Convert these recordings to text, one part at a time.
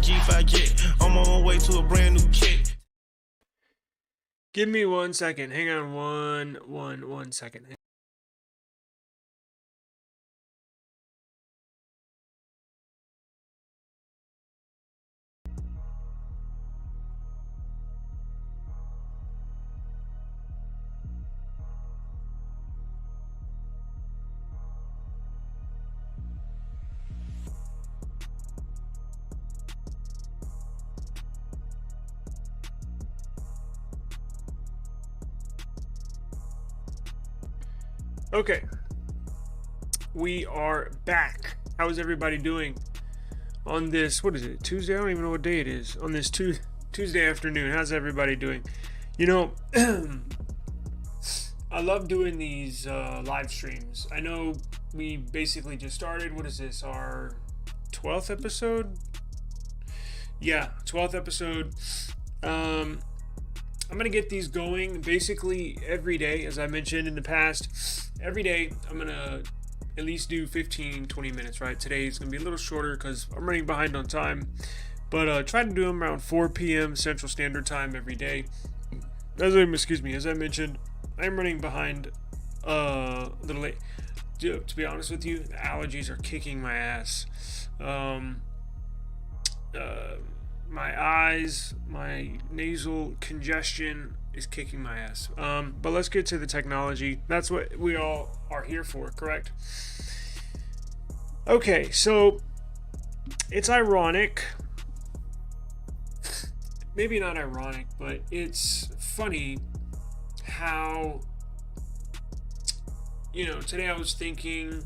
G5 jet. I'm on my way to a brand new kit. Give me 1 second. Hang on one second. Okay, we are back. How is everybody doing on this, what is it, Tuesday? I don't even know what day it is. On this Tuesday afternoon, how's everybody doing? You know, I love doing these live streams. I know we basically just started. What is this, our 12th episode? Yeah, 12th episode. I'm going to get these going basically every day, as I mentioned in the past. Every day, I'm going to at least do 15-20 minutes, right? Today is going to be a little shorter because I'm running behind on time. But try to do them around 4 p.m. Central Standard Time every day. As I mentioned, I'm running behind a little late. Dude, to be honest with you, the allergies are kicking my ass. My eyes, my nasal congestion is kicking my ass. But let's get to the technology. That's what we all are here for, correct? Okay, so it's ironic. Maybe not ironic, but it's funny how, today I was thinking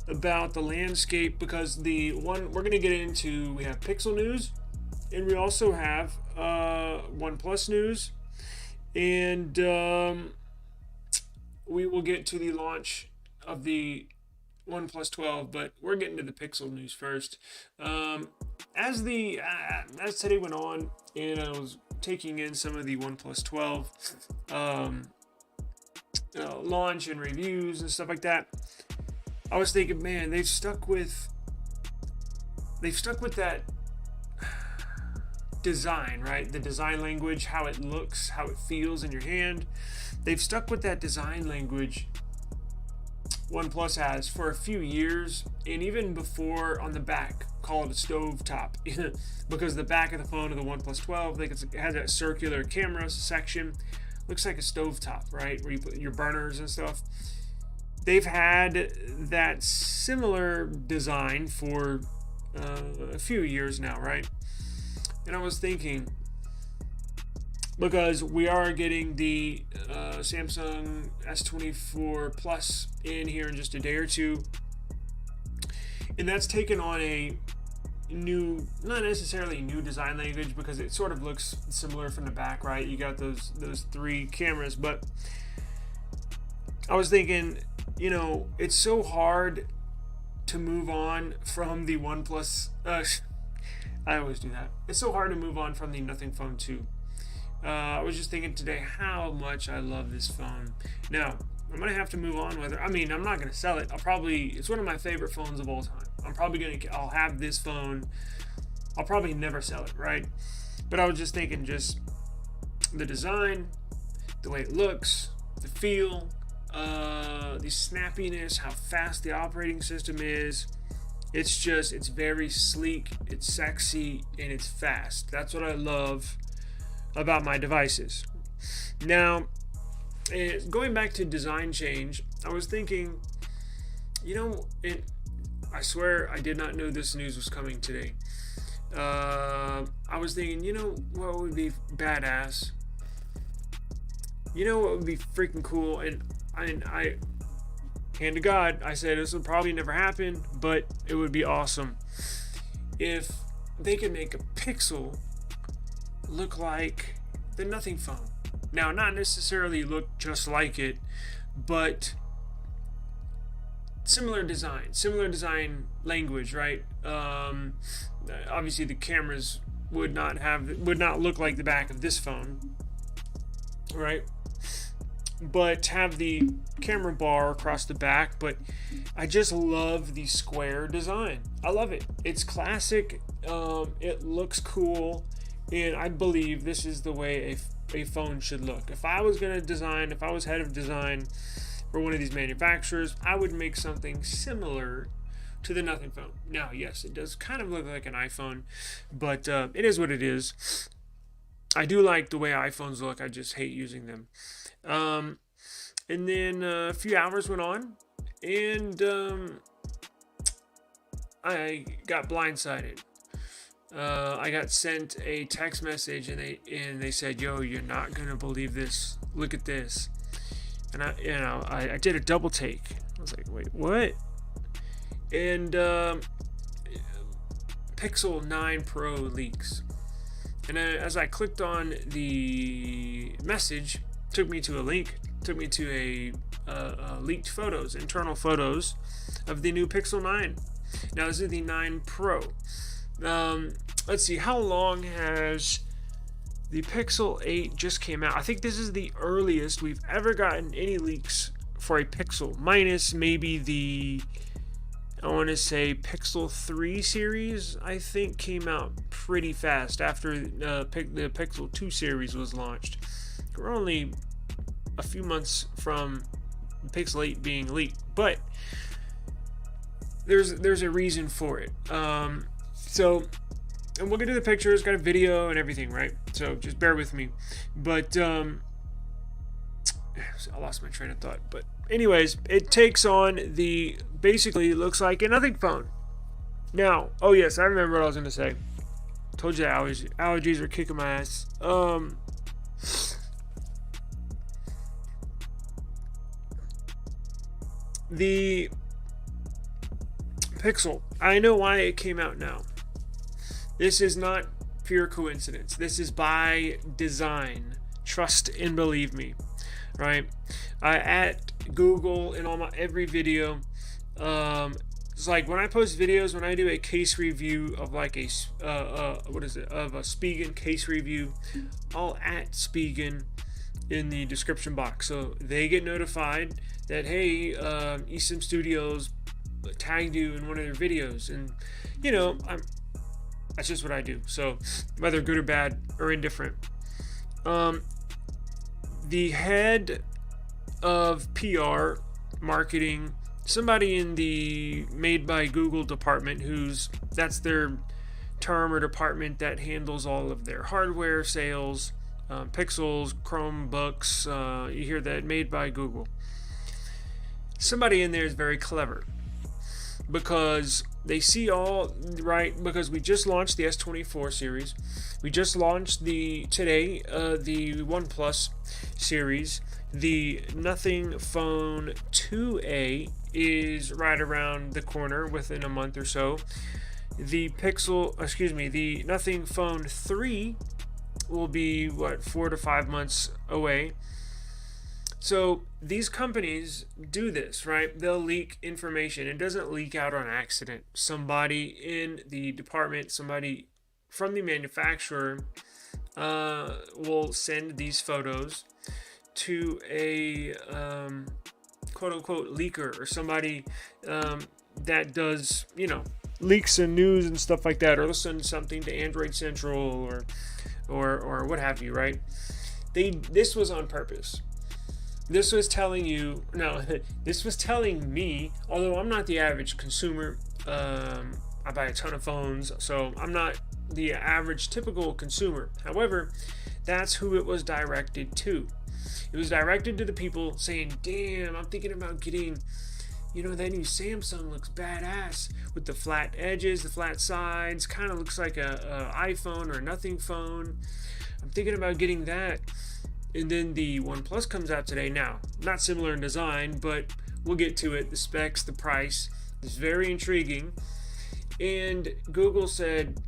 about the landscape because the one we're going to get into, we have Pixel news. And we also have OnePlus news, and we will get to the launch of the OnePlus 12, but we're getting to the Pixel news first. As today went on, and I was taking in some of the OnePlus 12 launch and reviews and stuff like that, I was thinking, man, they've stuck with that design, right? The design language, how it looks, how it feels in your hand. They've stuck with that design language, OnePlus has, for a few years, and even before on the back, called a stove top, because the back of the phone of the OnePlus 12, it has a circular camera section, looks like a stove top, right, where you put your burners and stuff. They've had that similar design for a few years now, right? And I was thinking, because we are getting the Samsung S24 Plus in here in just a day or two, and that's taken on a new, not necessarily new design language, because it sort of looks similar from the back, right? You got those 3 cameras, but I was thinking, it's so hard to move on from the OnePlus. I always do that. It's so hard to move on from the Nothing Phone 2. I was just thinking today how much I love this phone. Now, I'm going to have to move on with it. I mean, I'm not going to sell it. It's one of my favorite phones of all time. I'll have this phone. I'll probably never sell it, right? But I was just thinking, just the design, the way it looks, the feel, the snappiness, how fast the operating system is. It's very sleek, it's sexy, and it's fast. That's what I love about my devices. Now, going back to design change, I was thinking, I swear I did not know this news was coming today. I was thinking, what would be badass? What would be freaking cool? And I hand to God, I said this will probably never happen, but it would be awesome if they could make a Pixel look like the Nothing Phone. Now, not necessarily look just like it, but similar design language, right? Obviously, the cameras would not look like the back of this phone, right? But have the camera bar across the back. But I just love the square design. I love it. It's classic It looks cool, and I believe this is the way a phone should look. If I was head of design for one of these manufacturers, I would make something similar to the Nothing phone. Now, yes, it does kind of look like an iPhone, but it is what it is. I do like the way iPhones look. I just hate using them. And then a few hours went on, and I got blindsided. I got sent a text message, and they said, "Yo, you're not gonna believe this. Look at this." And I did a double take. I was like, "Wait, what?" And Pixel 9 Pro leaks. And as I clicked on the message, took me to a link, took me to a leaked photos, internal photos of the new Pixel 9. Now this is the 9 Pro. Let's see, how long has the Pixel 8 just came out? I think this is the earliest we've ever gotten any leaks for a Pixel, minus maybe the, I want to say, Pixel 3 series, I think, came out pretty fast after the Pixel 2 series was launched. We're only a few months from Pixel 8 being leaked, but there's a reason for it. And we'll get to the pictures, got a video and everything, right? So just bear with me. But I lost my train of thought. But anyways, it takes on basically looks like a Nothing phone. Now, oh yes, I remember what I was going to say. Told you allergies are kicking my ass. The Pixel, I know why it came out now. This is not pure coincidence. This is by design. Trust and believe me, right? At Google in every video, it's like when I post videos, when I do a case review of like a of a Spigen case review, I'll at Spigen in the description box, so they get notified that, hey, eSIM Studios tagged you in one of their videos, and that's just what I do. So whether good or bad or indifferent, the head of PR marketing, somebody in the Made by Google department, that's their term or department that handles all of their hardware sales, Pixels, Chromebooks, you hear that, Made by Google. Somebody in there is very clever, because they see right, because we just launched the S24 series. We just launched today the OnePlus series. The Nothing Phone 2A is right around the corner within a month or so. The Nothing Phone 3 will be 4 to 5 months away. So these companies do this, right? They'll leak information. It doesn't leak out on accident. Somebody in the department, somebody from the manufacturer will send these photos to a quote-unquote leaker, or somebody that does, leaks and news and stuff like that, or they'll send something to Android Central or what have you, right? This was on purpose. This was telling me, although I'm not the average consumer, I buy a ton of phones, so I'm not the average typical consumer. However, that's who it was directed to. It was directed to the people saying, damn, I'm thinking about getting, that new Samsung looks badass with the flat edges, the flat sides, kind of looks like a iPhone or a Nothing phone. I'm thinking about getting that. And then the OnePlus comes out today. Now, not similar in design, but we'll get to it. The specs, the price is very intriguing. And Google said,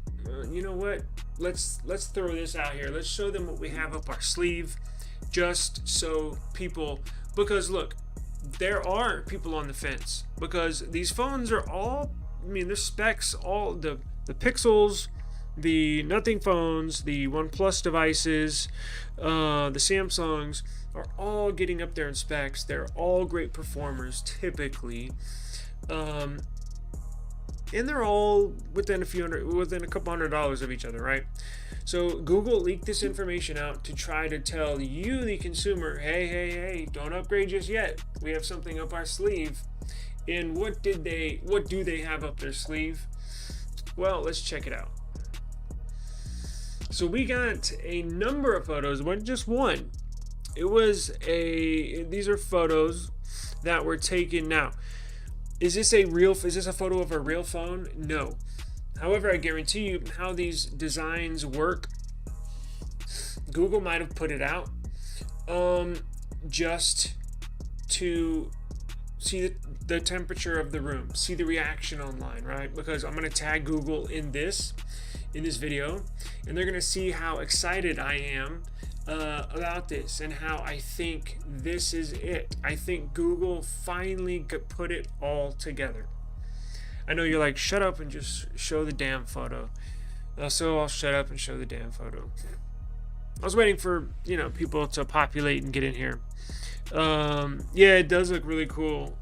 you know what? Let's throw this out here. Let's show them what we have up our sleeve, just so people, because look, there are people on the fence, because these phones are all, the specs, all the Pixels, the Nothing phones, the OnePlus devices, the Samsungs are all getting up there in specs. They're all great performers typically. and they're all within a couple $100 of each other, right? So Google leaked this information out to try to tell you, the consumer, hey, don't upgrade just yet. We have something up our sleeve. And what do they have up their sleeve? Well, let's check it out. So we got a number of photos, but just one. These are photos that were taken. Now, is this a photo of a real phone? No. However, I guarantee you how these designs work. Google might have put it out just to see the temperature of the room, see the reaction online, right? Because I'm going to tag Google in this video, and they're going to see how excited I am about this and how I think this is it. I think Google finally put it all together. I know you're like, shut up and just show the damn photo. So I'll shut up and show the damn photo. I was waiting for, people to populate and get in here. Yeah, it does look really cool.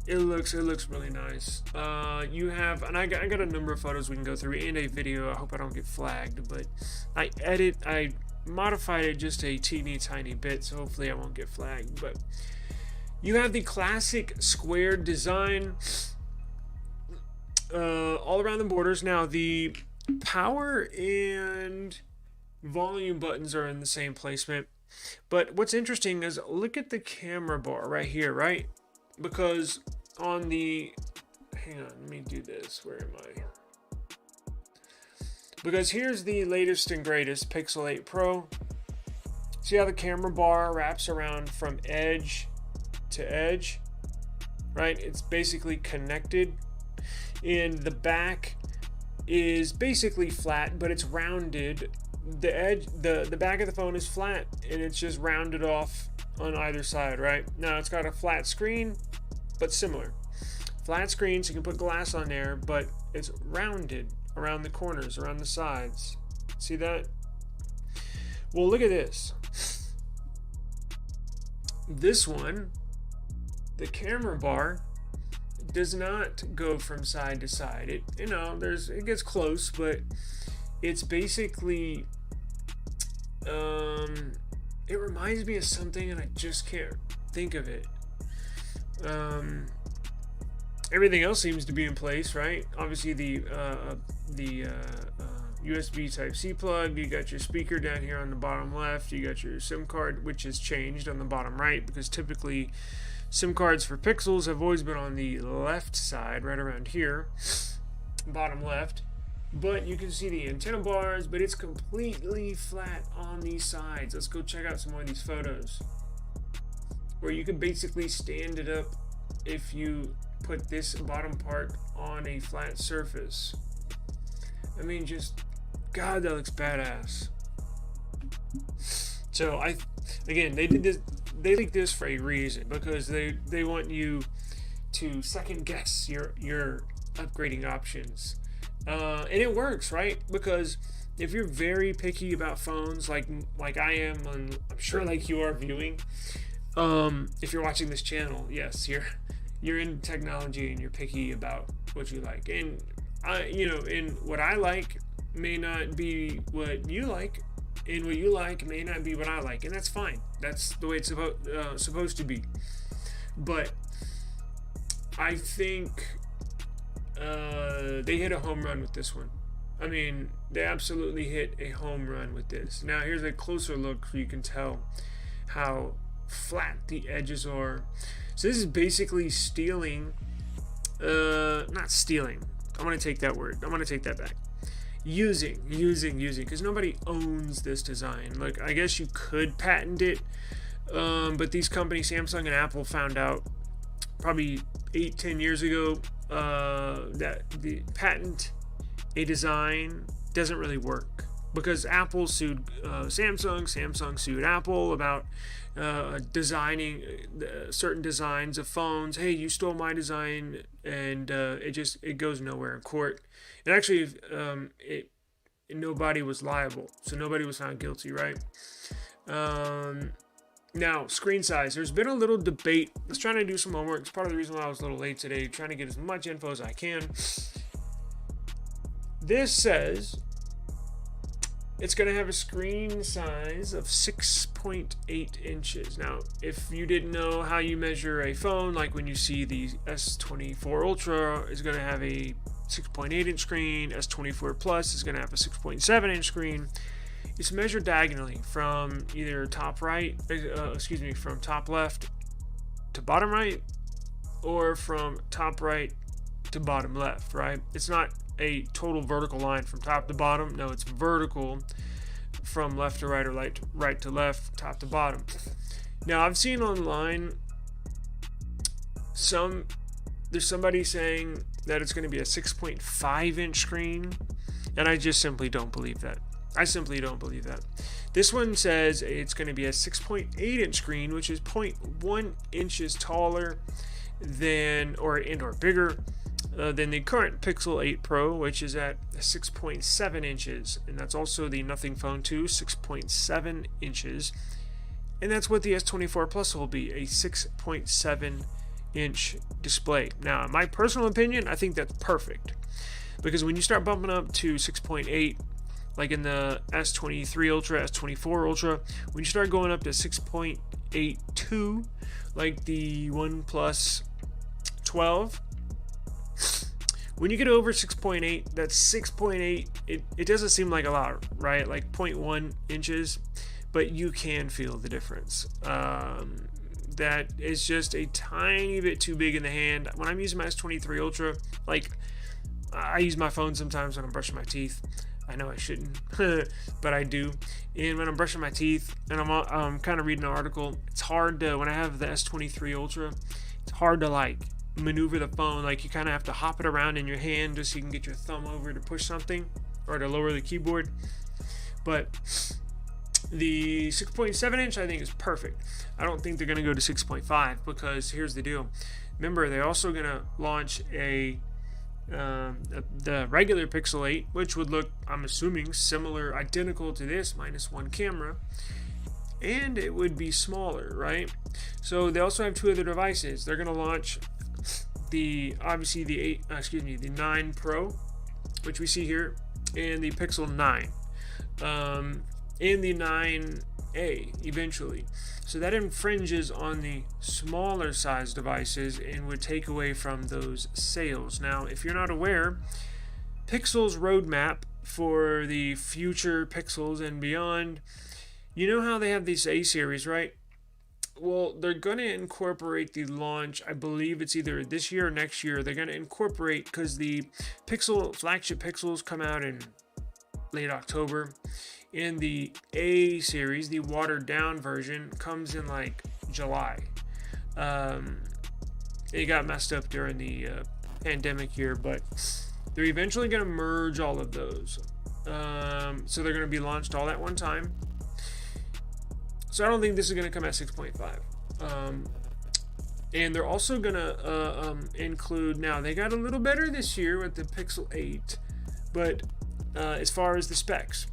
It looks really nice. You have, and I got a number of photos we can go through and a video. I hope I don't get flagged, but I modified it just a teeny tiny bit, so hopefully I won't get flagged. But you have the classic squared design all around the borders. Now the power and volume buttons are in the same placement, but what's interesting is look at the camera bar right here, right? Because on the, hang on, let me do this. Where am I? Because here's the latest and greatest Pixel 8 Pro. See how the camera bar wraps around from edge to edge, right? It's basically connected, and the back is basically flat, but it's rounded. The edge, the back of the phone is flat, and it's just rounded off on either side, right? Now it's got a flat screen, but similar. Flat screen, so you can put glass on there, but it's rounded around the corners, around the sides. See that? Well, look at this. This one, the camera bar does not go from side to side. It gets close, but it's basically it reminds me of something and I just can't think of it. Everything else seems to be in place, right? Obviously the USB Type-C plug, you got your speaker down here on the bottom left, you got your SIM card, which has changed on the bottom right, because typically SIM cards for Pixels have always been on the left side, right around here, bottom left. But you can see the antenna bars, but it's completely flat on these sides. Let's go check out some more of these photos where you can basically stand it up if you put this bottom part on a flat surface. I mean, just, God, that looks badass. So again, they did this. They leaked this for a reason, because they want you to second guess your upgrading options, and it works, right? Because if you're very picky about phones, like I am, and I'm sure like you are viewing, if you're watching this channel, yes, you're in technology and you're picky about what you like, and and what I like may not be what you like, and what you like may not be what I like, and that's fine. That's the way it's supposed to be. But I think they hit a home run with this one. I mean, they absolutely hit a home run with this. Now here's a closer look so you can tell how flat the edges are. So this is basically stealing, not stealing. I'm going to take that word. I'm going to take that back. Using, because nobody owns this design. Look, I guess you could patent it, but these companies, Samsung and Apple, found out probably 8-10 years ago that the patent a design doesn't really work, because Apple sued Samsung sued Apple about designing certain designs of phones. Hey, you stole my design, and it goes nowhere in court. And actually, nobody was liable, so nobody was found guilty, right? Now, screen size. There's been a little debate. I was trying to do some homework. It's part of the reason why I was a little late today, trying to get as much info as I can. This says it's going to have a screen size of 6.8 inches. Now, if you didn't know how you measure a phone, like when you see the S24 Ultra is going to have a 6.8 inch screen, S24 Plus is going to have a 6.7 inch screen. It's measured diagonally from either top right, from top left to bottom right, or from top right to bottom left, right? It's not a total vertical line from top to bottom. No, it's vertical from left to right, or right to left, top to bottom. Now, I've seen online there's somebody saying that it's going to be a 6.5 inch screen, and I just simply don't believe that. I simply don't believe that. This one says it's going to be a 6.8 inch screen, which is 0.1 inches taller than or bigger than the current Pixel 8 Pro, which is at 6.7 inches, and that's also the Nothing Phone 2, 6.7 inches, and that's what the S24 Plus will be, a 6.7 inch display. Now, in my personal opinion, I think that's perfect, because when you start bumping up to 6.8, like in the S23 Ultra, S24 Ultra, when you start going up to 6.82, like the OnePlus 12, when you get over 6.8, that's 6.8, it doesn't seem like a lot, right? Like 0.1 inches, but you can feel the difference. That is just a tiny bit too big in the hand. When I'm using my S23 Ultra, like, I use my phone sometimes when I'm brushing my teeth. I know I shouldn't, but I do. And when I'm brushing my teeth and I'm kind of reading an article, it's hard to, when I have the S23 Ultra, it's hard to like maneuver the phone. Like, you kind of have to hop it around in your hand just so you can get your thumb over to push something or to lower the keyboard. But the 6.7 inch I think is perfect. I don't think they're going to go to 6.5, because here's the deal. Remember, they're also going to launch the regular Pixel 8, which would look, I'm assuming, similar, identical to this, minus one camera, and it would be smaller, right? So they also have two other devices. They're going to launch the 9 Pro, which we see here, and the Pixel 9, and the 9A eventually. So that infringes on the smaller size devices and would take away from those sales. Now, if you're not aware, Pixel's roadmap for the future Pixels and beyond, you know how they have these A series, right? Well, they're going to incorporate the launch, I believe it's either this year or next year. They're going to incorporate, because the flagship Pixels come out in late October. In the A series, the watered down version, comes in like July. It got messed up during the pandemic year, but they're eventually going to merge all of those. So they're going to be launched all at one time. So I don't think this is going to come at 6.5. And they're also going to include, now they got a little better this year with the Pixel 8, but as far as the specs,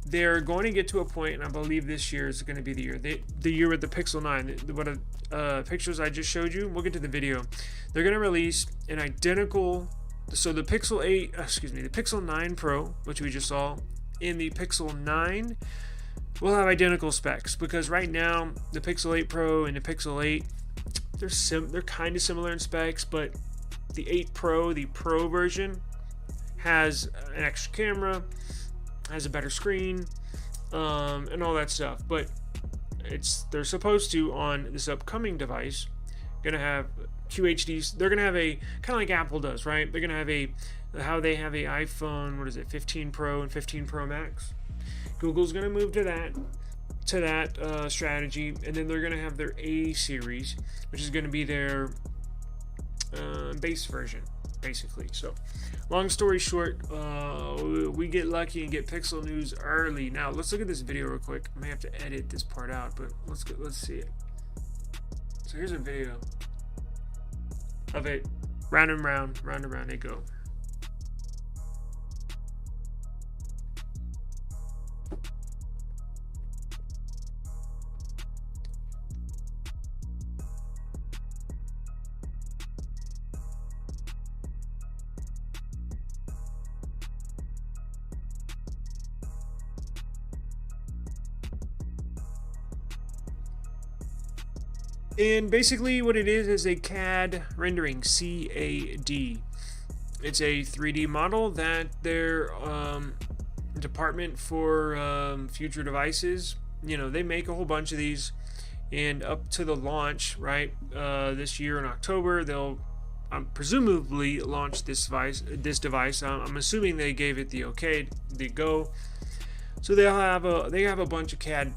they're going to get to a point, and I believe this year is going to be the year. The year with the Pixel 9, pictures I just showed you, we'll get to the video. They're going to release an identical, so the Pixel 9 Pro, which we just saw, and the Pixel 9 will have identical specs, because right now the Pixel 8 Pro and the Pixel 8, they're kind of similar in specs, but the 8 Pro, the Pro version, has an extra camera, has a better screen, and all that stuff. But they're supposed to, on this upcoming device, gonna have QHDs. They're gonna have a kind of like Apple does, right? They're gonna have how they have a iPhone, 15 Pro and 15 Pro Max. Google's gonna move to that strategy, and then they're gonna have their A series, which is gonna be their base version, basically. So, long story short, we get lucky and get Pixel news early. Now, let's look at this video real quick. I may have to edit this part out, but let's see it. So here's a video of it. Round and round they go. And basically what it is a CAD rendering, CAD. It's a 3D model that their department for future devices, they make a whole bunch of these, and up to the launch, right, this year in October, they'll presumably launch this device. I'm assuming they gave it the okay, the go. So they have a bunch of CAD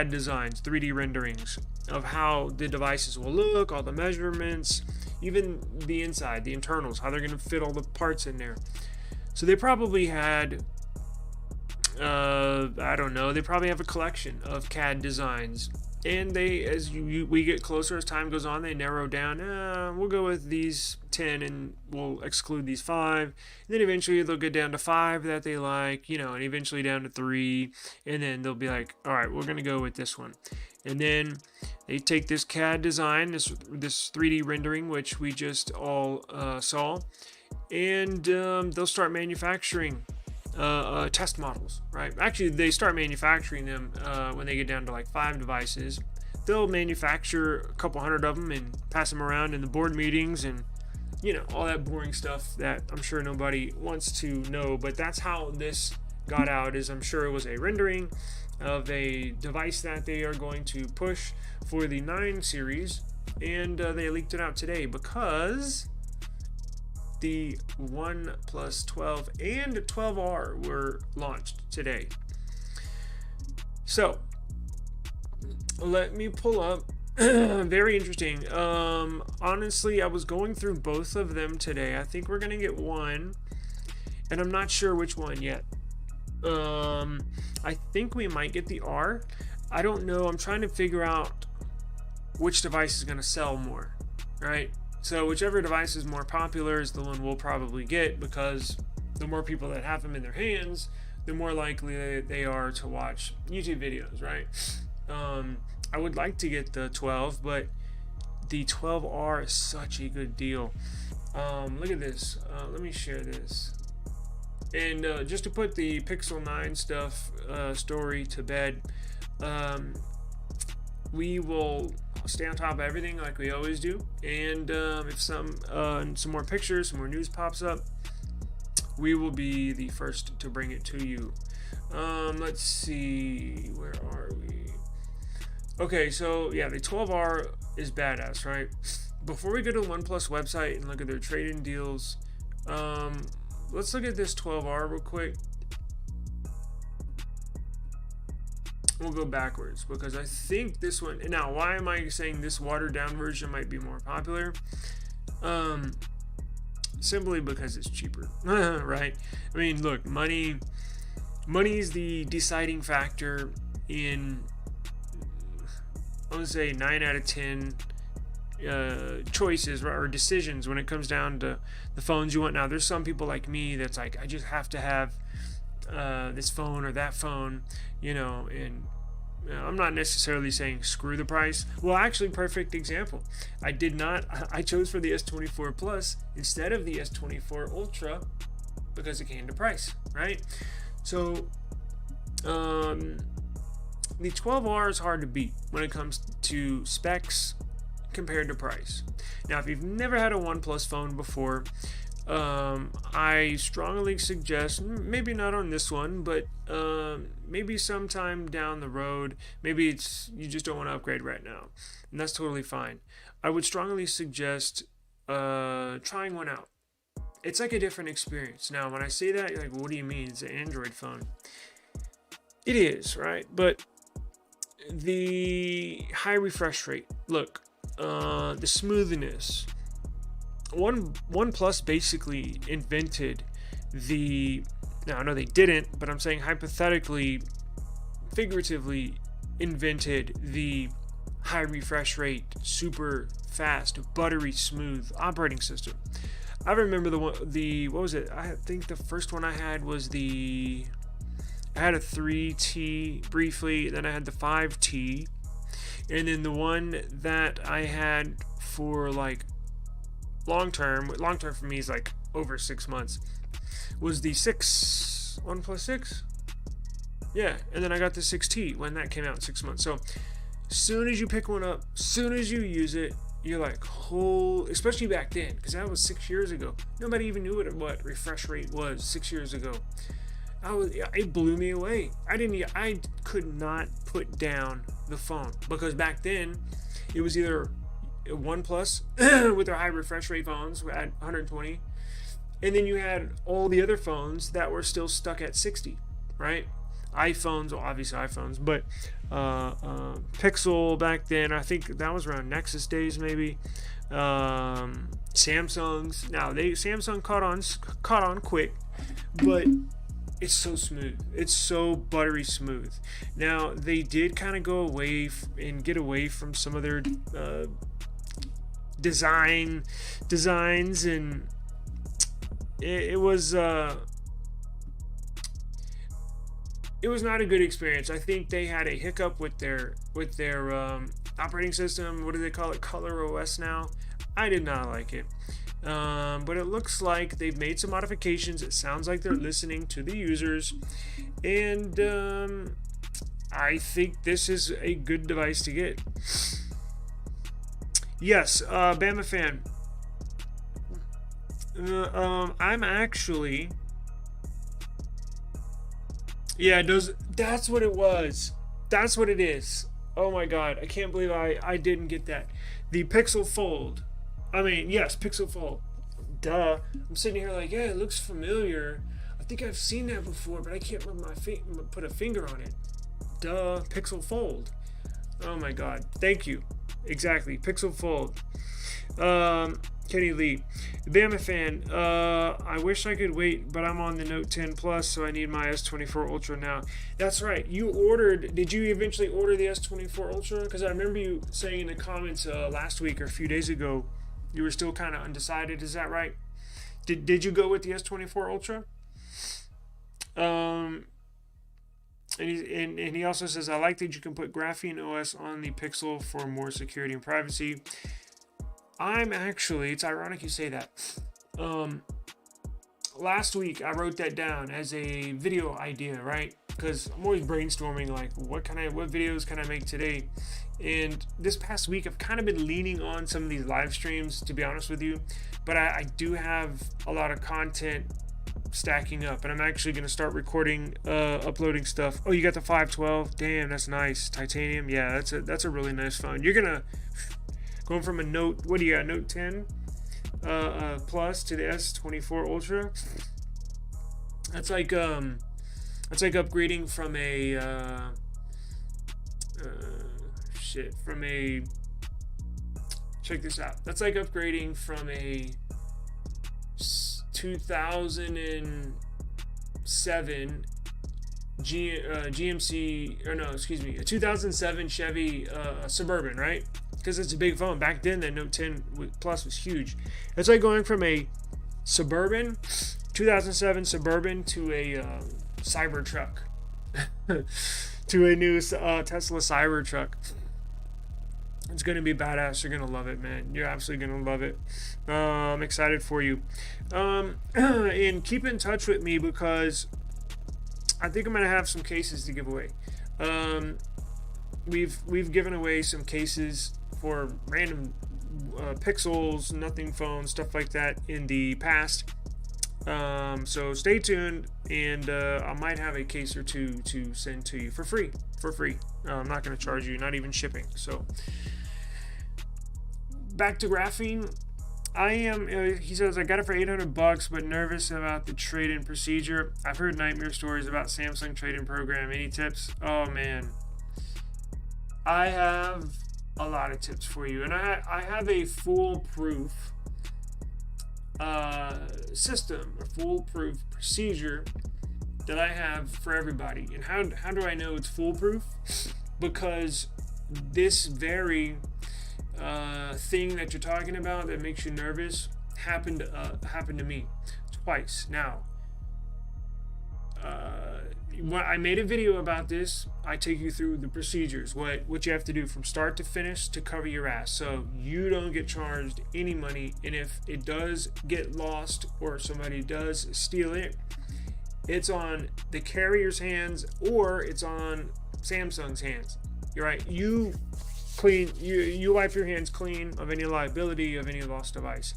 designs, 3D renderings of how the devices will look, all the measurements, even the inside, the internals, how they're going to fit all the parts in there. So they probably had, I don't know, they probably have a collection of CAD designs. And they, as we get closer, as time goes on, they narrow down. We'll go with these 10 and we'll exclude these 5. And then eventually they'll get down to 5 that they like, and eventually down to 3. And then they'll be like, all right, we're going to go with this one. And then they take this CAD design, this 3D rendering, which we just all saw, and they'll start manufacturing test models, right? Actually, they start manufacturing them when they get down to like 5 devices. They'll manufacture a couple hundred of them and pass them around in the board meetings and all that boring stuff that I'm sure nobody wants to know. But that's how this got out, is I'm sure it was a rendering of a device that they are going to push for the 9 series, and they leaked it out today because the OnePlus 12 and 12R were launched today. So let me pull up. Very interesting. Honestly, I was going through both of them today. I think we're gonna get one, and I'm not sure which one yet. I think we might get the R. I don't know. I'm trying to figure out which device is going to sell more, right? So whichever device is more popular is the one we'll probably get, because the more people that have them in their hands, the more likely they are to watch YouTube videos, right? I would like to get the 12, but the 12R is such a good deal. Look at this. Let me share this. And just to put the Pixel 9 stuff story to bed, we will stay on top of everything like we always do. And if some more pictures, some more news pops up, we will be the first to bring it to you. Let's see, where are we? Okay, so yeah, the 12R is badass, right? Before we go to the OnePlus website and look at their trade-in deals, let's look at this 12R real quick. We'll go backwards because I think this one. Now, why am I saying this watered down version might be more popular? Simply because it's cheaper, right? I mean, look, money is the deciding factor in, I would say, 9 out of 10 choices or decisions when it comes down to the phones you want. Now, there's some people like me that's like, I just have to have this phone or that phone, and I'm not necessarily saying screw the price. Well, actually, perfect example. I chose for the S24 Plus instead of the S24 Ultra because it came to price, right? So the 12R is hard to beat when it comes to specs compared to price. Now, if you've never had a OnePlus phone before, I strongly suggest, maybe not on this one, but maybe sometime down the road, maybe you just don't want to upgrade right now, and that's totally fine. I would strongly suggest trying one out. It's like a different experience. Now, when I say that, you're like, what do you mean? It's an Android phone. It is, right? But the high refresh rate, look, the smoothness. OnePlus basically invented now I know they didn't, but I'm saying hypothetically, figuratively invented the high refresh rate, super fast, buttery smooth operating system. I remember what was it? I think the first one I had was I had a 3T briefly, then I had the 5T, and then the one that I had for like long term for me is like over 6 months, was the OnePlus 6. Yeah, and then I got the 6T when that came out in 6 months. So Soon as you pick one up, soon as you use it, you're like, oh, especially back then, because that was 6 years ago. Nobody even knew what refresh rate was 6 years ago. It blew me away. I could not put down the phone, because back then it was either OnePlus with their high refresh rate phones at 120, and then you had all the other phones that were still stuck at 60, right? iPhones, well, obviously iPhones, but Pixel back then, I think that was around Nexus days maybe. Samsungs. Now Samsung caught on quick, but it's so smooth. It's so buttery smooth. Now they did kind of go away and get away from some of their designs, and it was not a good experience. I think they had a hiccup with their operating system. What do they call it? Color OS now. I did not like it. But it looks like they've made some modifications. It sounds like they're listening to the users, and I think this is a good device to get. Yes, Bama fan. I'm actually. Yeah, that's what it was. That's what it is. Oh my god, I can't believe I didn't get that. The Pixel Fold. I mean, yes, Pixel Fold. Duh. I'm sitting here like, yeah, it looks familiar. I think I've seen that before, but I can't put a finger on it. Duh, Pixel Fold. Oh my god. Thank you. Exactly, Pixel Fold. Kenny Lee, Bama fan. I wish I could wait, but I'm on the Note 10 Plus, so I need my S24 Ultra now. That's right. Did you eventually order the S24 Ultra? Because I remember you saying in the comments last week or a few days ago, you were still kind of undecided. Is that right? Did you go with the S24 Ultra? And he also says, I like that you can put Graphene OS on the Pixel for more security and privacy. It's ironic you say that. Last week I wrote that down as a video idea, right? Because I'm always brainstorming, like, what videos can I make today? And this past week I've kind of been leaning on some of these live streams, to be honest with you. But I do have a lot of content stacking up, and I'm actually going to start recording, uploading stuff. Oh, you got the 512? Damn, that's nice. Titanium. Yeah, that's a really nice phone. You're gonna going from a Note, what do you got, Note 10 Plus to the S24 Ultra. That's like upgrading from check this out. That's like upgrading from a 2007 a 2007 Chevy Suburban, right? Because it's a big phone. Back then, the Note 10 Plus was huge. It's like going from a Suburban, 2007 Suburban, to a Cybertruck, to a new Tesla Cybertruck. It's going to be badass. You're going to love it, man. You're absolutely going to love it. I'm excited for you. And keep in touch with me, because I think I'm going to have some cases to give away. We've given away some cases for random Pixels, nothing phones, stuff like that in the past. So stay tuned, and I might have a case or two to send to you for free. I'm not going to charge you, not even shipping. So back to graphene. He says, I got it for $800, but nervous about the trade-in procedure. I've heard nightmare stories about Samsung trade-in program. Any tips? Oh man, I have a lot of tips for you, and I have a foolproof system, a foolproof procedure that I have for everybody. And how do I know it's foolproof? Because this very thing that you're talking about that makes you nervous happened to me twice. Now, I made a video about this. I take you through the procedures, what you have to do from start to finish to cover your ass, so you don't get charged any money. And if it does get lost or somebody does steal it, it's on the carrier's hands or it's on Samsung's hands. You're right. You clean. You wipe your hands clean of any liability of any lost device.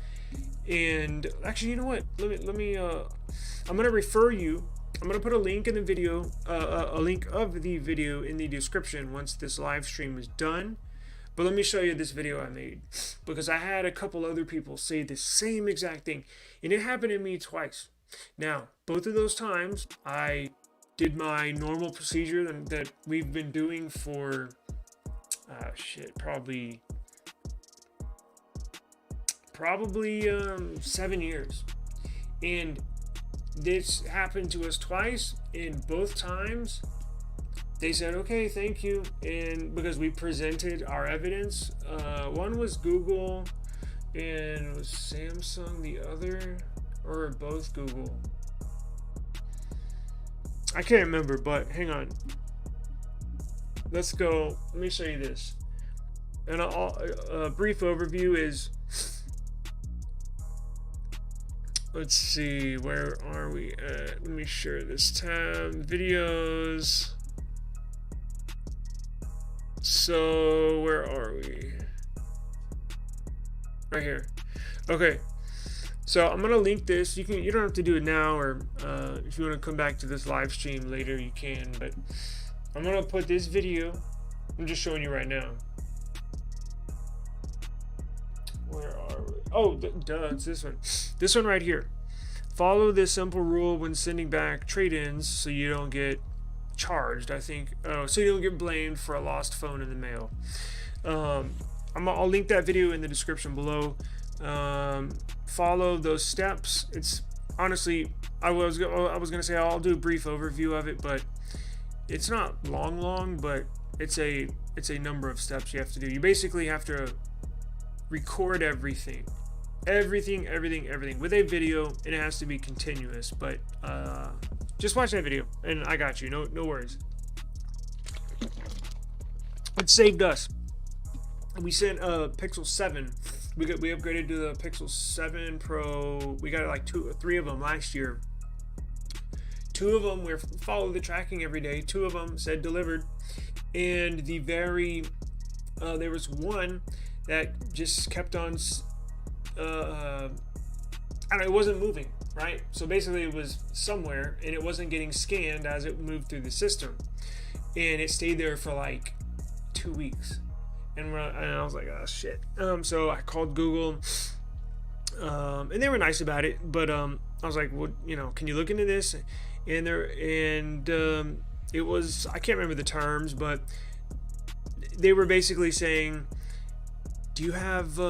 And actually, you know what? Let me. I'm gonna refer you. I'm gonna put a link in the video, a link of the video in the description once this live stream is done. But let me show you this video I made, because I had a couple other people say the same exact thing, and it happened to me twice. Now, both of those times, I did my normal procedure that we've been doing for, probably 7 years. And this happened to us twice, and both times they said, okay, thank you. And because we presented our evidence, one was Google and was Samsung, the other, or both Google. I can't remember, but hang on. Let's go. Let me show you this. And a brief overview is, let's see, where are we at? Let me share this tab, videos. So where are we? Right here. Okay. So I'm gonna link this. You don't have to do it now, or if you want to come back to this live stream later, you can. But I'm gonna put this video. I'm just showing you right now. Where are we? Oh, duh, it's this one. This one right here. Follow this simple rule when sending back trade-ins so you don't get charged, I think. So you don't get blamed for a lost phone in the mail. I'll link that video in the description below. Follow those steps. It's honestly, I was gonna say I'll do a brief overview of it, but it's not long, but it's a number of steps you have to do. You basically have to record everything with a video, and it has to be continuous. But just watch that video and I got you. No worries. It saved us. We sent a Pixel 7. We upgraded to the Pixel 7 Pro. We got like 2 or 3 of them last year. 2 of them were follow the tracking every day. 2 of them said delivered, and there was one that just kept on. I don't know, it wasn't moving, right? So basically it was somewhere and it wasn't getting scanned as it moved through the system, and it stayed there for like 2 weeks, and I was like, oh shit. So I called Google, and they were nice about it, but I was like, well, can you look into this? And it was, I can't remember the terms, but they were basically saying, do you have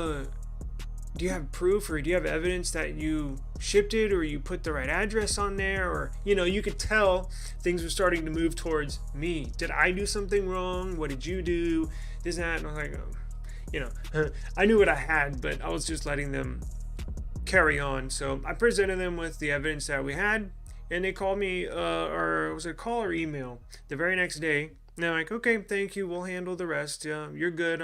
proof, or do you have evidence that you shipped it, or you put the right address on there? Or you could tell things were starting to move towards me. Did I do something wrong? What did you do? This and that. And I was like, I knew what I had, but I was just letting them carry on. So I presented them with the evidence that we had, and they called me, or was it a call or email, the very next day. And they're like, okay, thank you, we'll handle the rest. You're good.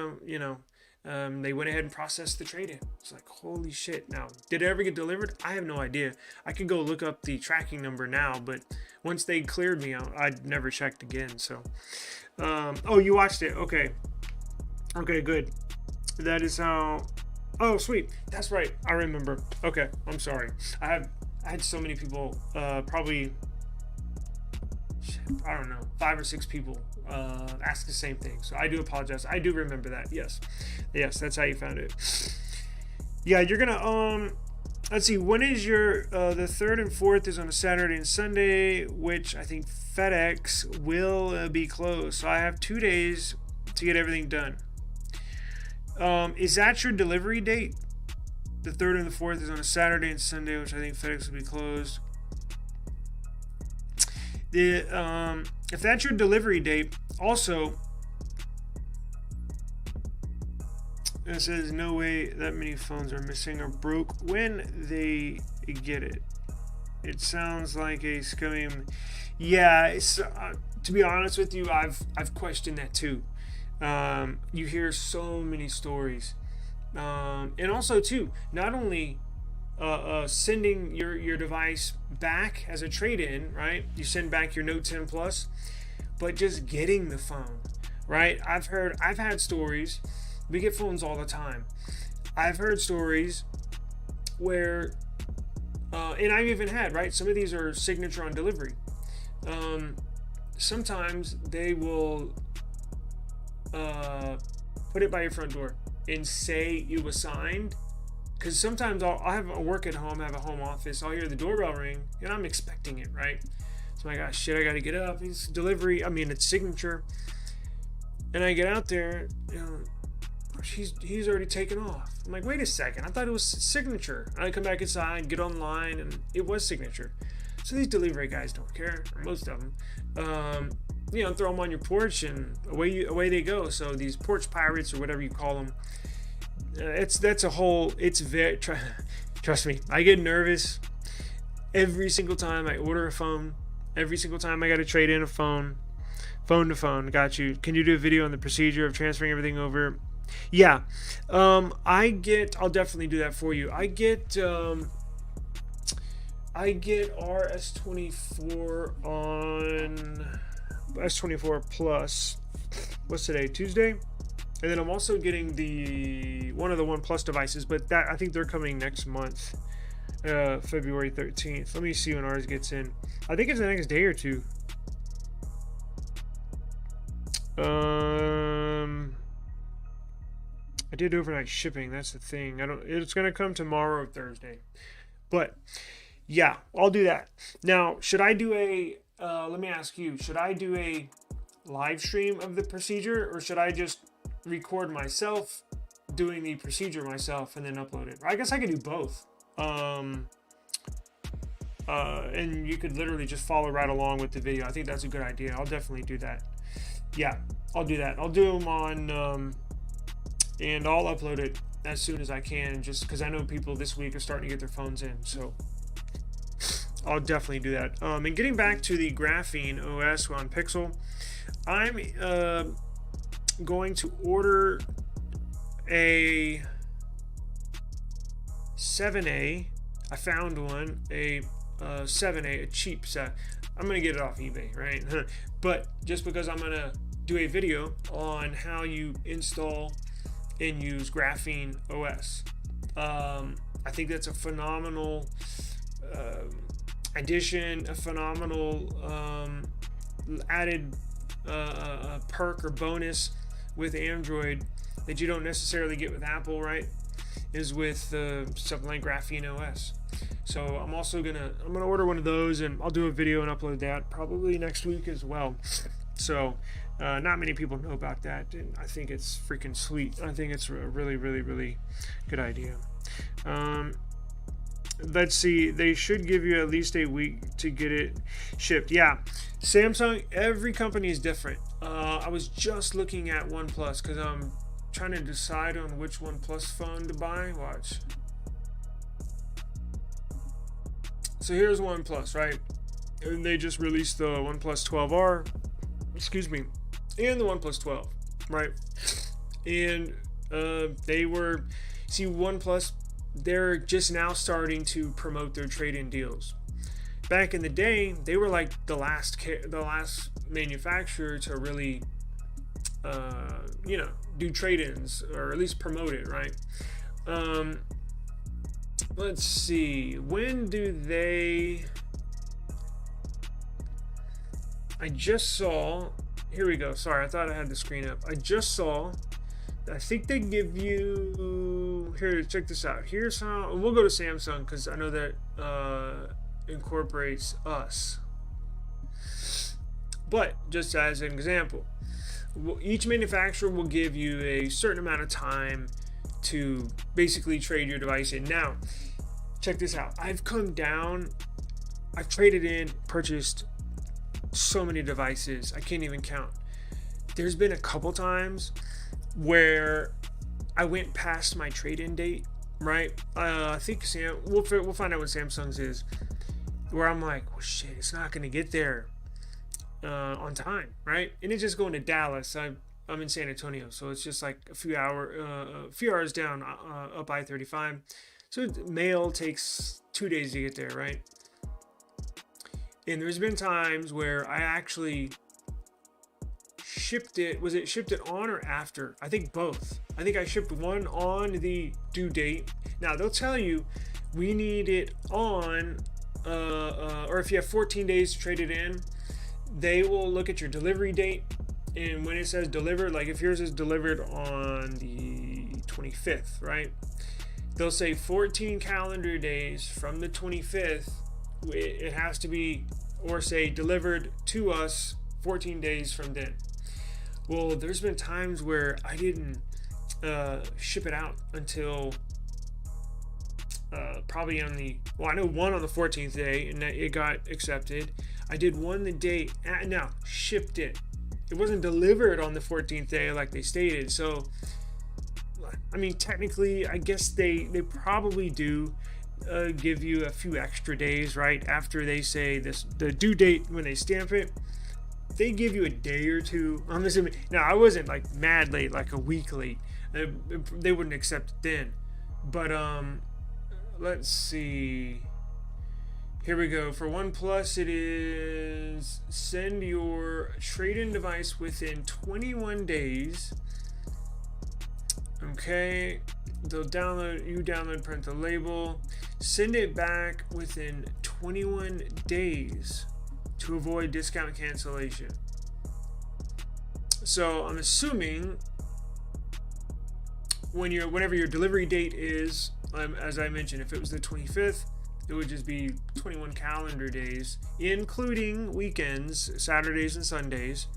They went ahead and processed the trade-in. It's like, holy shit. Now, did it ever get delivered? I have no idea. I could go look up the tracking number now, but once they cleared me, I'd never checked again. So, oh, you watched it. Okay, good. That is how. Oh, sweet. That's right. I remember. Okay, I'm sorry. I had so many people, probably, I don't know, 5 or 6 people ask the same thing. So I do apologize. I do remember that. Yes, that's how you found it. Yeah, you're gonna let's see, when is your the 3rd and 4th is on a Saturday and Sunday, which I think FedEx will be closed. So I have 2 days to get everything done. Is that your delivery date? The 3rd and the 4th is on a Saturday and Sunday, which I think FedEx will be closed. If that's your delivery date, also, it says no way that many phones are missing or broke when they get it. It sounds like a scummy. Yeah, it's, to be honest with you, I've questioned that too. You hear so many stories, and also too, not only sending your device back as a trade-in, right? You send back your Note 10 Plus, but just getting the phone. right? I've had stories. We get phones all the time. I've heard stories where, and I've even had, right? Some of these are signature on delivery. Sometimes they will put it by your front door and say it was signed. Because sometimes I'll have a work at home, have a home office. I'll hear the doorbell ring, and I'm expecting it, right? So I'm like, oh, shit, I got to get up. It's delivery. I mean, it's signature. And I get out there, he's already taken off. I'm like, wait a second. I thought it was signature. I come back inside, get online, and it was signature. So these delivery guys don't care, or most of them. Throw them on your porch, and away they go. So these porch pirates, or whatever you call them, trust me, I get nervous every single time I order a phone. Every single time I got to trade in a phone to phone. Got you. Can you do a video on the procedure of transferring everything over? Yeah. I'll definitely do that for you. I get our S24 on S24 Plus. What's today? Tuesday? And then I'm also getting one of the OnePlus devices, but I think they're coming next month, February 13th. Let me see when ours gets in. I think it's the next day or two. I did overnight shipping. That's the thing. It's gonna come tomorrow or Thursday, but yeah, I'll do that. Now, should I do let me ask you, should I do a live stream of the procedure, or should I just record myself doing the procedure myself and then upload it? I guess I could do both. And you could literally just follow right along with the video. I think that's a good idea. I'll definitely do that. Yeah, I'll do that. I'll do them on, and I'll upload it as soon as I can, just because I know people this week are starting to get their phones in. So I'll definitely do that. And getting back to the graphene OS on Pixel, I'm going to order a 7A. I found one, a 7A, a cheap set. I'm gonna get it off eBay, right? But just because I'm gonna do a video on how you install and use graphene OS, I think that's a phenomenal addition, a phenomenal added perk or bonus with Android that you don't necessarily get with Apple, right? Is with something like graphene OS. So I'm gonna order one of those, and I'll do a video and upload that probably next week as well. So not many people know about that, and I think it's freaking sweet. I think it's a really, really, really good idea. Let's see, they should give you at least a week to get it shipped. Yeah, Samsung, every company is different. I was just looking at OnePlus because I'm trying to decide on which OnePlus phone to buy. Watch. So here's OnePlus, right? And they just released the OnePlus 12R, and the OnePlus 12, right? And OnePlus, they're just now starting to promote their trade-in deals. Back in the day, they were like the last manufacturer to really, do trade-ins, or at least promote it, right? Let's see. When do they? I just saw. Here we go. Sorry, I thought I had the screen up. I just saw. I think they give you. Here, check this out. Here's how. We'll go to Samsung because I know that incorporates us. But just as an example, each manufacturer will give you a certain amount of time to basically trade your device in. Now, check this out. I've traded in, purchased so many devices, I can't even count. There's been a couple times where I went past my trade-in date, right? I think we'll find out what Samsung's is, where I'm like, well, shit, it's not gonna get there on time, right? And it's just going to Dallas. I'm in San Antonio, so it's just like a few hours down up I-35. So mail takes 2 days to get there, right? And there's been times where I actually shipped it. Was it shipped it on or after? I think both. I think I shipped one on the due date. Now they'll tell you we need it on, or if you have 14 days to trade it in, they will look at your delivery date. And when it says delivered, like if yours is delivered on the 25th, right? They'll say 14 calendar days from the 25th. It has to be, or say delivered to us 14 days from then. Well, there's been times where I didn't ship it out until probably on the, well, I know one on the 14th day, and it got accepted. I did one the day, now shipped it. It wasn't delivered on the 14th day like they stated. So, I mean, technically, I guess they probably do give you a few extra days, right? After they say this, the due date when they stamp it, they give you a day or two. I'm assuming. Now, I wasn't like mad late, like a week late. They wouldn't accept it then. But let's see. Here we go. For OnePlus, it is send your trade-in device within 21 days. Okay. They'll download, print the label, send it back within 21 days to avoid discount cancellation. So I'm assuming whenever your delivery date is, as I mentioned, if it was the 25th, it would just be 21 calendar days, including weekends, Saturdays and Sundays.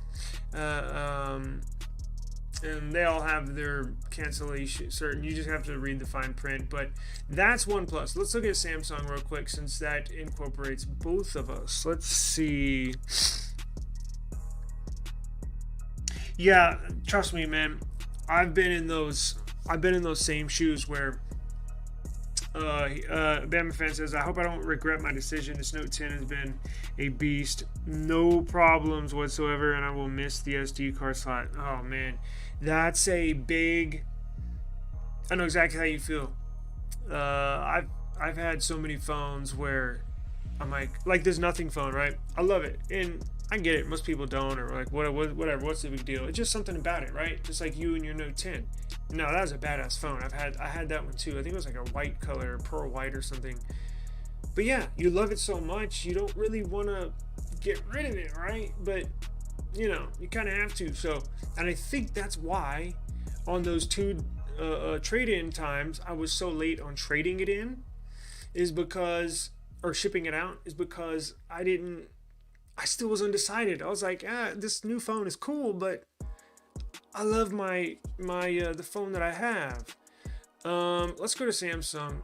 And they all have their cancellation certain. You just have to read the fine print. But that's OnePlus. Let's look at Samsung real quick, since that incorporates both of us. Let's see. Yeah, trust me, man. I've been in those same shoes where Bama fan says, I hope I don't regret my decision. This Note 10 has been a beast. No problems whatsoever, and I will miss the SD card slot. Oh, man. That's a big... I know exactly how you feel. I've had so many phones where I'm like this Nothing phone, right? I love it. And I get it. Most people don't, or like, whatever. What's the big deal? It's just something about it, right? Just like you and your Note 10. No, that was a badass phone. I had that one too. I think it was like a white color, pearl white or something. But yeah, you love it so much, you don't really want to get rid of it, right? But you know, you kind of have to. So, and I think that's why on those two trade-in times I was so late on trading it in, is because, or shipping it out, is because I still was undecided. I was like, this new phone is cool, but I love my the phone that I have. Let's go to Samsung.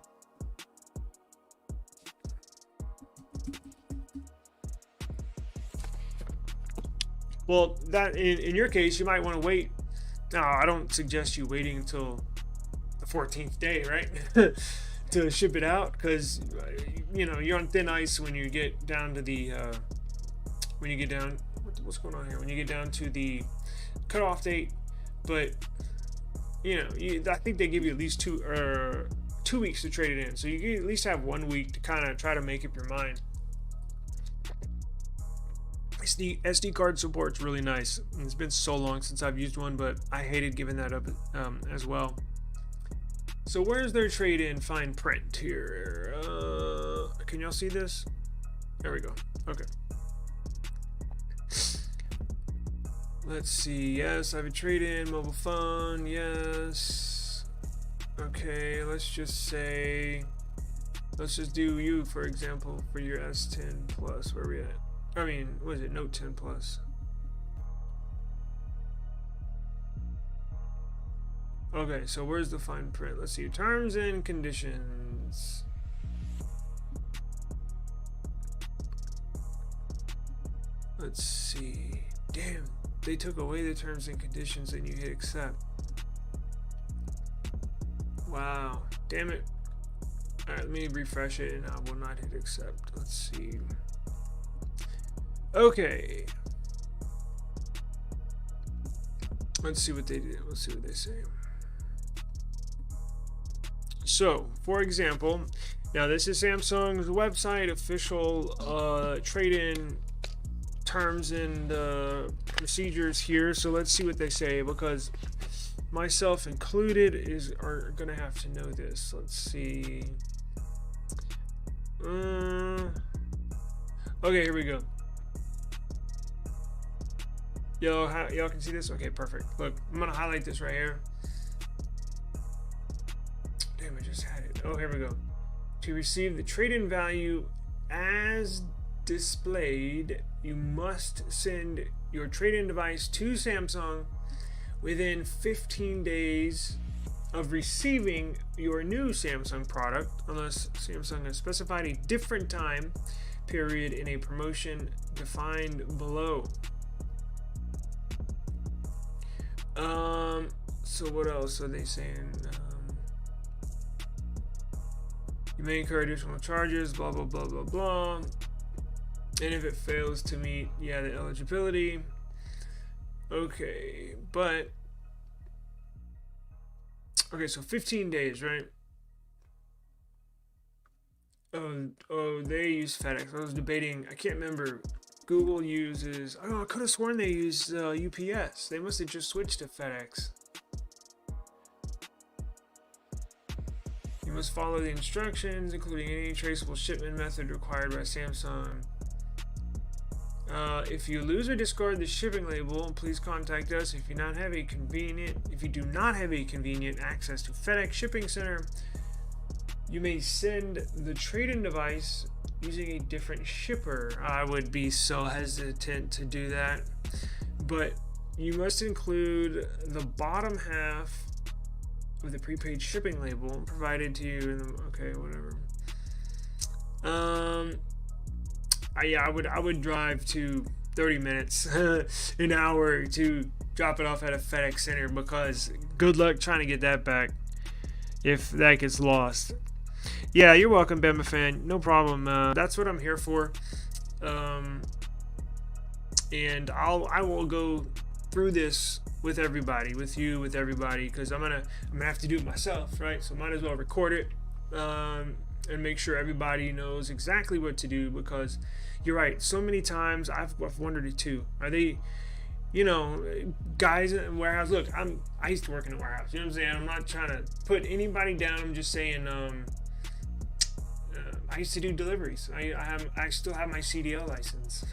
Well, that in your case, you might want to wait. No, I don't suggest you waiting until the 14th day, right? To ship it out, because you know you're on thin ice when you get down to the what's going on here? When you get down to the cutoff date. But you know, I think they give you at least 2 weeks to trade it in, so you can at least have 1 week to kind of try to make up your mind. SD card support's really nice. It's been so long since I've used one, but I hated giving that up as well. So where's their trade-in fine print here? Can y'all see this? There we go. Okay. Let's see. Yes, I have a trade-in mobile phone. Yes. Okay, let's just do you, for example, for your S10 Plus. Where are we at? I mean, what is it? Note 10 Plus. Okay, so where's the fine print? Let's see. Terms and conditions. Let's see. Damn, they took away the terms and conditions and you hit accept. Wow. Damn it. Alright, let me refresh it and I will not hit accept. Let's see. Okay. Let's see what they do. Let's see what they say. So, for example, now this is Samsung's website official trade-in terms and procedures here, so let's see what they say, because myself included are gonna have to know this. Let's see. Okay, here we go. Y'all can see this? Okay, perfect. Look, I'm gonna highlight this right here. Damn, I just had it. Oh, here we go. To receive the trade-in value as displayed, you must send your trade-in device to Samsung within 15 days of receiving your new Samsung product, unless Samsung has specified a different time period in a promotion defined below. So what else are they saying? You may incur additional charges, blah blah blah blah blah. And if it fails to meet, the eligibility. Okay, but okay, so 15 days, right? Oh, they use FedEx. I was debating. I can't remember. Google uses. Oh, I could have sworn they used UPS. They must have just switched to FedEx. You must follow the instructions, including any traceable shipment method required by Samsung. If you lose or discard the shipping label, please contact us. If you do not have a convenient access to FedEx Shipping Center, you may send the trade-in device using a different shipper. I would be so hesitant to do that, but you must include the bottom half of the prepaid shipping label provided to you in the, okay, whatever. I would drive to 30 minutes, an hour to drop it off at a FedEx center, because good luck trying to get that back if that gets lost. Yeah, you're welcome, Bama fan. No problem. That's what I'm here for. And I will go through this with everybody, with you, with everybody, because I'm gonna have to do it myself, right? So might as well record it and make sure everybody knows exactly what to do, because you're right. So many times I've wondered it too. Are they, guys in a warehouse? Look, I used to work in a warehouse. You know what I'm saying? I'm not trying to put anybody down. I'm just saying. I used to do deliveries. I still have my CDL license.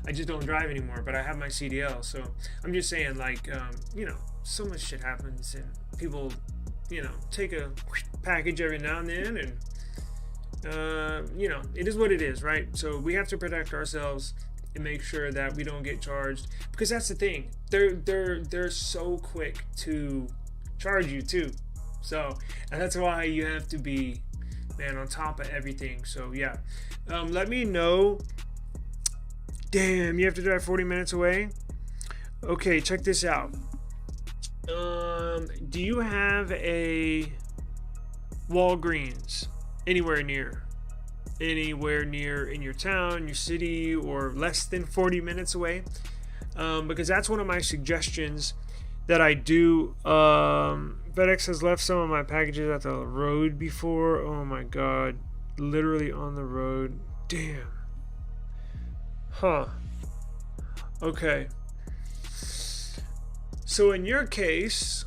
I just don't drive anymore, but I have my CDL. So I'm just saying, like, so much shit happens, and people, take a package every now and then, and it is what it is, right? So we have to protect ourselves and make sure that we don't get charged, because that's the thing. They're so quick to charge you too. So, and that's why you have to be, man, on top of everything. So yeah, let me know. Damn, you have to drive 40 minutes away? Okay, check this out. Do you have a Walgreens anywhere near in your town, your city, or less than 40 minutes away? Because that's one of my suggestions that I do. FedEx has left some of my packages at the road before. Oh my god, literally on the road. Damn. Huh. Okay. So in your case,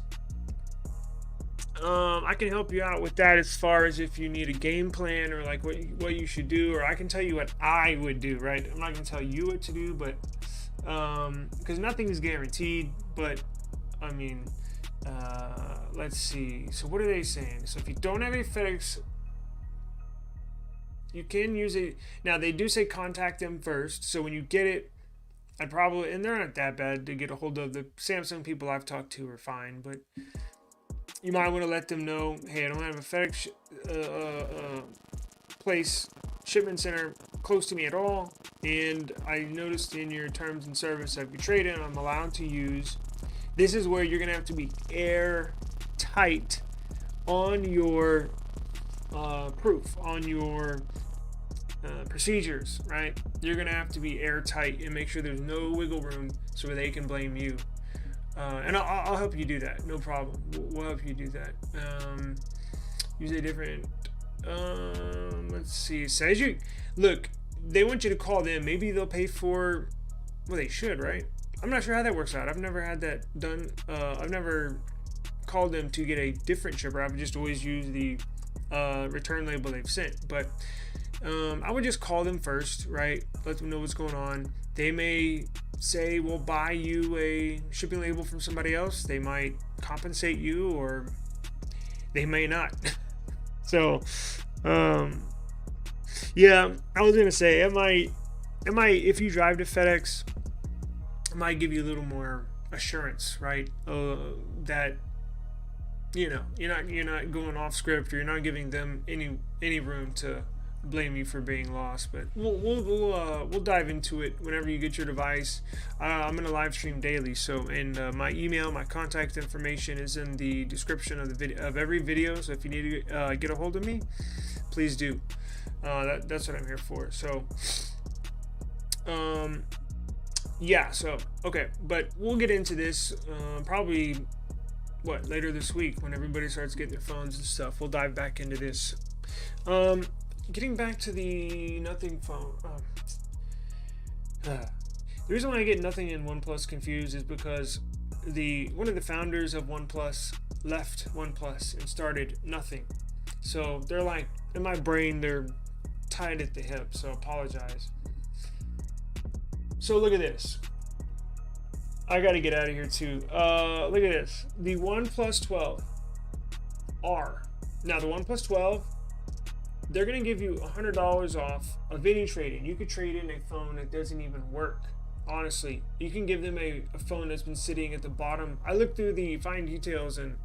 I can help you out with that, as far as if you need a game plan, or like what you should do, or I can tell you what I would do, right? I'm not gonna tell you what to do, but because nothing is guaranteed. But I mean, let's see. So what are they saying? So if you don't have a FedEx, you can use it. Now they do say contact them first. So when you get it, and they're not that bad to get a hold of. The Samsung people I've talked to are fine, but you might want to let them know, hey, I don't have a FedEx shipment center close to me at all, and I noticed in your terms and service of your trade-in, I'm allowed to use. This is where you're gonna have to be airtight on your proof, on your procedures, right? You're gonna have to be airtight and make sure there's no wiggle room so they can blame you. And I'll help you do that. No problem. We'll help you do that. Use a different. Let's see. Says you look. They want you to call them. Maybe they'll pay for Well, they should, right? I'm not sure how that works out. I've never had that done. I've never called them to get a different shipper. I've just always used the return label they've sent. But I would just call them first, right? Let them know what's going on. They may say we'll buy you a shipping label from somebody else. They might compensate you, or they may not. So yeah, I was gonna say it might if you drive to FedEx, it might give you a little more assurance, right? That you're not going off script, or you're not giving them any room to blame you for being lost. But we'll dive into it whenever you get your device. I'm gonna live stream daily, so my email, my contact information is in the description of the video, of every video. So if you need to get a hold of me, please do. That's what I'm here for. So yeah, so okay, but we'll get into this probably later this week, when everybody starts getting their phones and stuff. We'll dive back into this. Getting back to the nothing phone. The reason why I get nothing and OnePlus confused is because one of the founders of OnePlus left OnePlus and started nothing. So they're like, in my brain, they're tied at the hip. So apologize. So look at this. I got to get out of here too. Look at this. The OnePlus 12R. Now the OnePlus 12, they're going to give you $100 off of any trade-in. You could trade in a phone that doesn't even work. Honestly, you can give them a phone that's been sitting at the bottom. I looked through the fine details, and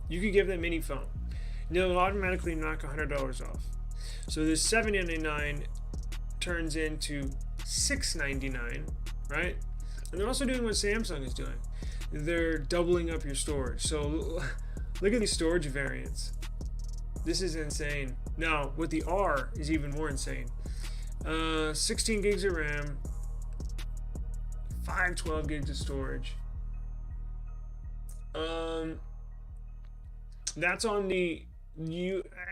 you could give them any phone. And they'll automatically knock $100 off. So this $799 turns into $699, right? And they're also doing what Samsung is doing. They're doubling up your storage. So look at these storage variants. This is insane. Now, with the R is even more insane. 16 gigs of RAM, 512 gigs of storage. That's on the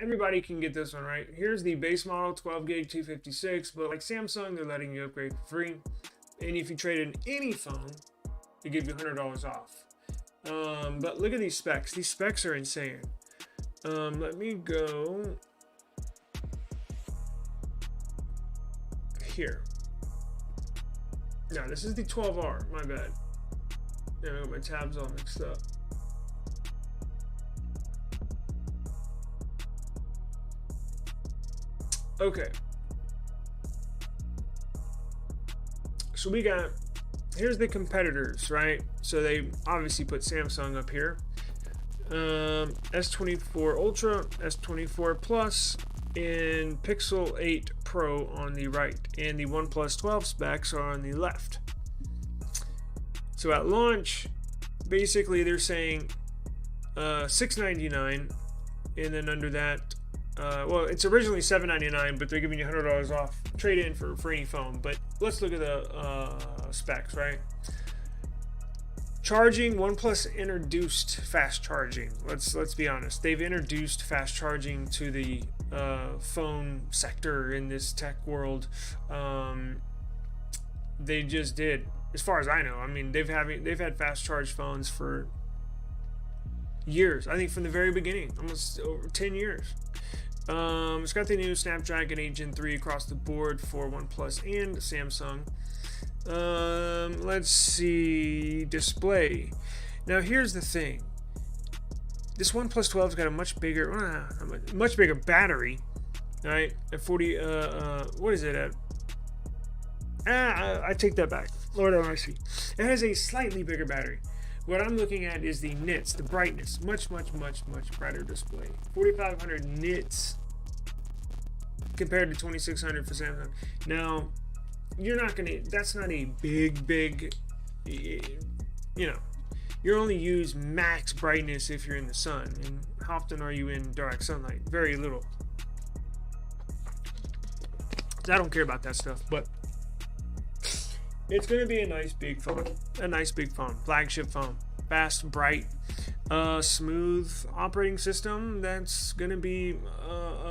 everybody can get this one, right? Here's the base model, 12 gig 256, but like Samsung, they're letting you upgrade for free. And if you trade in any phone, they give you $100 off. But look at these specs. These specs are insane. Let me go here. No, this is the 12R. My bad. Yeah, I got my tabs all mixed up. Okay. So here's the competitors, right? So they obviously put Samsung up here. S24 Ultra, S24 Plus, and Pixel 8 Pro on the right, and the OnePlus 12 specs are on the left. So at launch, basically they're saying $699, and then under that, well, it's originally $799, but they're giving you $100 off trade-in for any phone. But let's look at the specs, right? Charging, OnePlus introduced fast charging. Let's be honest. They've introduced fast charging to the phone sector in this tech world. They just did, as far as I know. I mean, they've had fast charge phones for years. I think from the very beginning, almost over 10 years. It's got the new Snapdragon 8 Gen 3 across the board for OnePlus and Samsung. Let's see, display. Now here's the thing. This OnePlus 12's got a much bigger battery, right? At 40, what is it at? I take that back. Lord have mercy. It has a slightly bigger battery. What I'm looking at is the nits, the brightness. Much brighter display. 4,500 nits compared to 2,600 for Samsung. Now, that's not a big, you only use max brightness if you're in the sun. And how often are you in direct sunlight? Very little. I don't care about that stuff, but it's going to be a nice big phone. Flagship phone. Fast, bright, smooth operating system that's going to be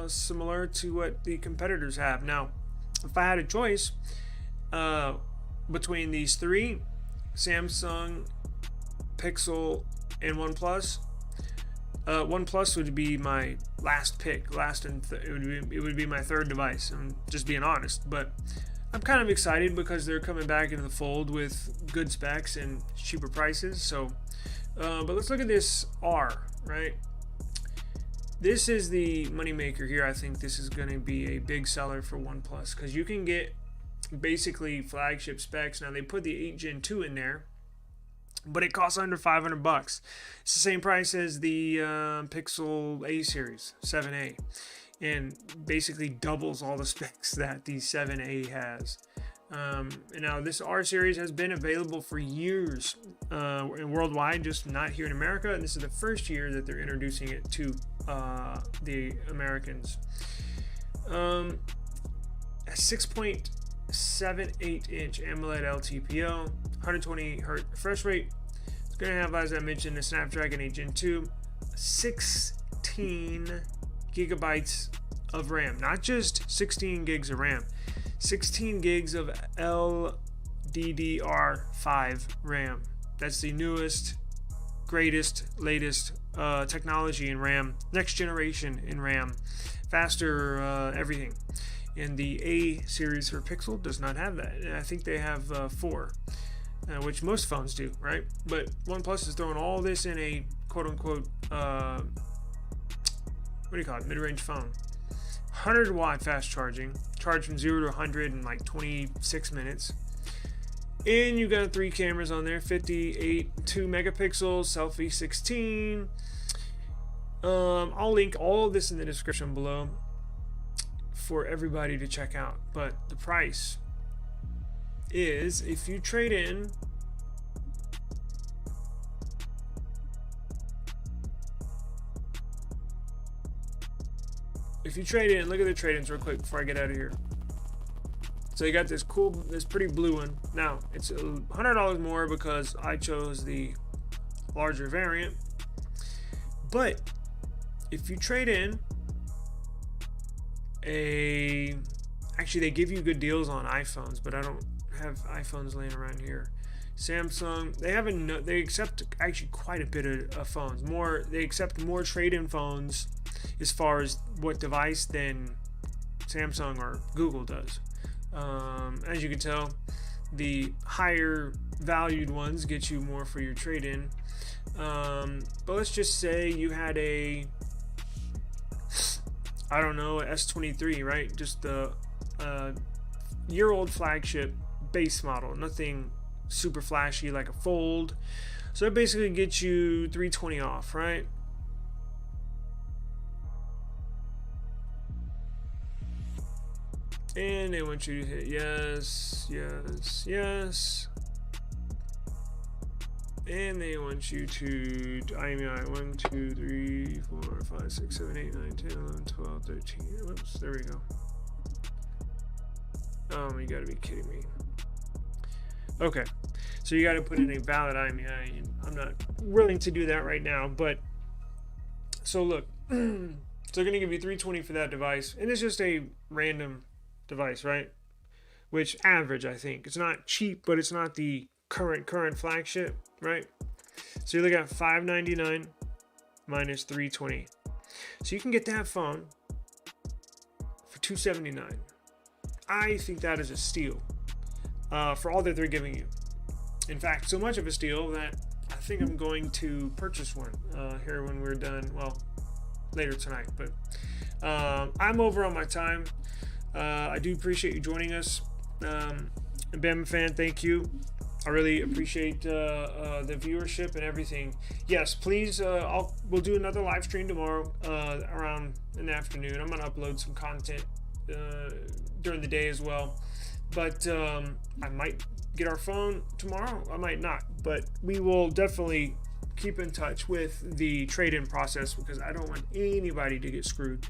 similar to what the competitors have. Now, if I had a choice, between these three, Samsung, Pixel, and OnePlus, OnePlus would be my last pick. It would be my third device. I'm just being honest, but I'm kind of excited because they're coming back into the fold with good specs and cheaper prices. So, but let's look at this R, right? This is the moneymaker here. I think this is going to be a big seller for OnePlus because you can get basically flagship specs. Now they put the 8 Gen 2 in there, but it costs under $500. It's the same price as the Pixel A series 7A, and basically doubles all the specs that the 7A has. And now this R series has been available for years worldwide, just not here in America. And this is the first year that they're introducing it to the Americans. A 6.78-inch AMOLED LTPO, 120 Hz refresh rate. It's going to have, as I mentioned, the Snapdragon 8 Gen 2, 16 gigabytes of RAM, not just 16 gigs of RAM, 16 gigs of LDDR5 RAM. That's the newest, greatest, latest technology in RAM, next generation in RAM, faster everything. And the A series for Pixel does not have that. And I think they have 4, which most phones do, right? But OnePlus is throwing all this in a quote-unquote, mid-range phone. 100-watt fast charging, charge from 0 to 100 in like 26 minutes. And you got 3 cameras on there, 58, 2 megapixels, selfie 16. I'll link all of this in the description below for everybody to check out. But the price is, if you trade in look at the trade-ins real quick before I get out of here. So you got this pretty blue one. Now it's $100 more because I chose the larger variant. But if you trade in actually they give you good deals on iPhones, but I don't have iPhones laying around here. Samsung, they accept actually quite a bit of phones. They accept more trade-in phones as far as what device than Samsung or Google does. As you can tell, the higher valued ones get you more for your trade-in. But let's just say you had a S23, right? Just the year-old flagship base model, nothing super flashy like a Fold. So that basically gets you $320 off, right? And they want you to hit yes, yes, yes. And they want you to IMEI 1, 2, 3, 4, 5, 6, 7, 8, 9, 10, 11, 12, 13. Whoops, there we go. You gotta be kidding me. Okay, so you gotta put in a valid IMEI, and I'm not willing to do that right now. But so look, so they're gonna give you $320 for that device, and it's just a random device, right? Which average, I think. It's not cheap, but it's not the current flagship, right? So you're looking at $599 minus $320. So you can get that phone for $279. I think that is a steal for all that they're giving you. In fact, so much of a steal that I think I'm going to purchase one here when we're done. Well, later tonight. But I'm over on my time. I do appreciate you joining us. Bama fan, thank you. I really appreciate the viewership and everything. Yes, please, we'll do another live stream tomorrow around in the afternoon. I'm going to upload some content during the day as well. But I might get our phone tomorrow. I might not. But we will definitely keep in touch with the trade-in process because I don't want anybody to get screwed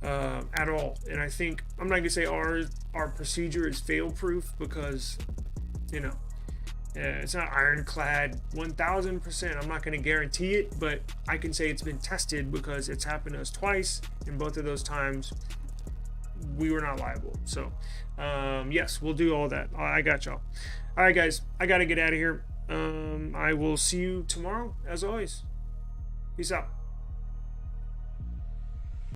at all. And I think, I'm not going to say our procedure is fail-proof because, you know, it's not ironclad 1000%. I'm not going to guarantee it, but I can say it's been tested because it's happened to us twice, and both of those times we were not liable. So yes, we'll do all that. I got y'all. All right, guys, I got to get out of here. I will see you tomorrow, as always. Peace out.